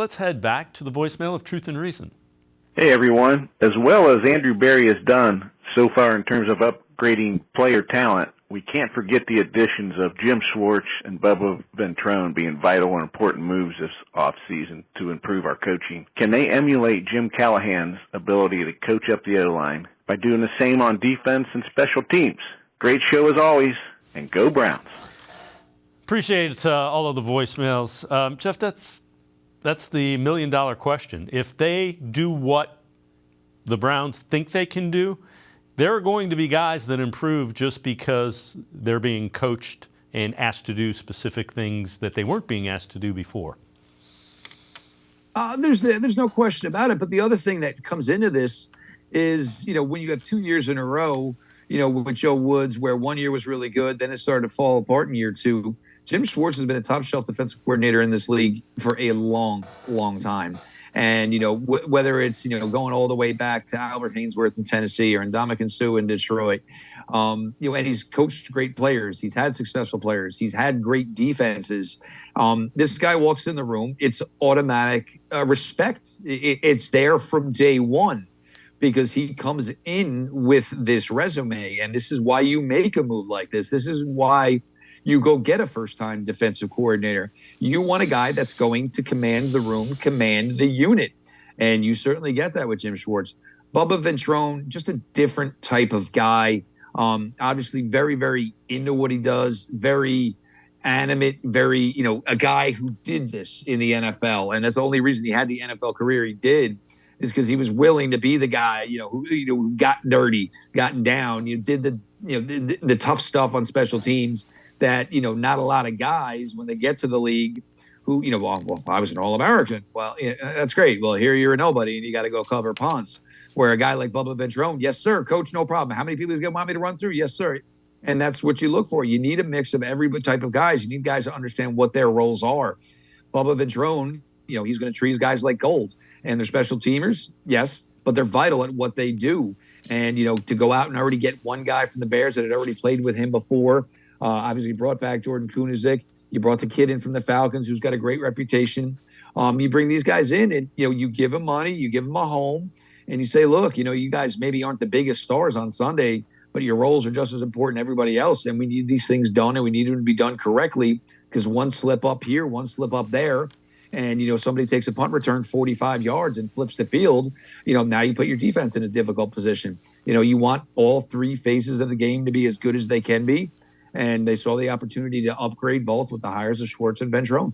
Let's head back to the voicemail of Truth and Reason. Hey, everyone. As well as Andrew Berry has done so far in terms of upgrading player talent, we can't forget the additions of Jim Schwartz and Bubba Ventrone being vital and important moves this offseason to improve our coaching. Can they emulate Jim Callahan's ability to coach up the O-line by doing the same on defense and special teams? Great show as always, and go Browns. Appreciate all of the voicemails. Jeff, that's the million-dollar question. If they do what the Browns think they can do, there are going to be guys that improve just because they're being coached and asked to do specific things that they weren't being asked to do before. There's no question about it. But the other thing that comes into this is, when you have 2 years in a row, with Joe Woods, where 1 year was really good, then it started to fall apart in year two. Jim Schwartz has been a top-shelf defensive coordinator in this league for a long, long time. And, whether it's, going all the way back to Albert Haynesworth in Tennessee or Ndamukong Suh in Detroit, and he's coached great players. He's had successful players. He's had great defenses. This guy walks in the room. It's automatic respect. It's there from day one because he comes in with this resume. And this is why you make a move like this. This is why you go get a first-time defensive coordinator. You want a guy that's going to command the room, command the unit. And you certainly get that with Jim Schwartz. Bubba Ventrone, just a different type of guy. Obviously very, very into what he does, very animate, very, a guy who did this in the NFL. And that's the only reason he had the NFL career he did is because he was willing to be the guy, who got dirty, got down, did the tough stuff on special teams that, not a lot of guys, when they get to the league, who, well, I was an All-American. Well, yeah, that's great. Well, here you're a nobody, and you got to go cover punts. Where a guy like Bubba Ventrone, yes, sir, coach, no problem. How many people do you want me to run through? Yes, sir. And that's what you look for. You need a mix of every type of guys. You need guys to understand what their roles are. Bubba Ventrone, he's going to treat his guys like gold. And they're special teamers, yes, but they're vital at what they do. And, to go out and already get one guy from the Bears that had already played with him before, obviously brought back Jordan Kunaszyk. You brought the kid in from the Falcons who's got a great reputation. You bring these guys in and, you give them money, you give them a home, and you say, look, you guys maybe aren't the biggest stars on Sunday, but your roles are just as important as everybody else. And we need these things done, and we need them to be done correctly because one slip up here, one slip up there, and, somebody takes a punt return 45 yards and flips the field, now you put your defense in a difficult position. You want all three phases of the game to be as good as they can be. And they saw the opportunity to upgrade both with the hires of Schwartz and Ventrone.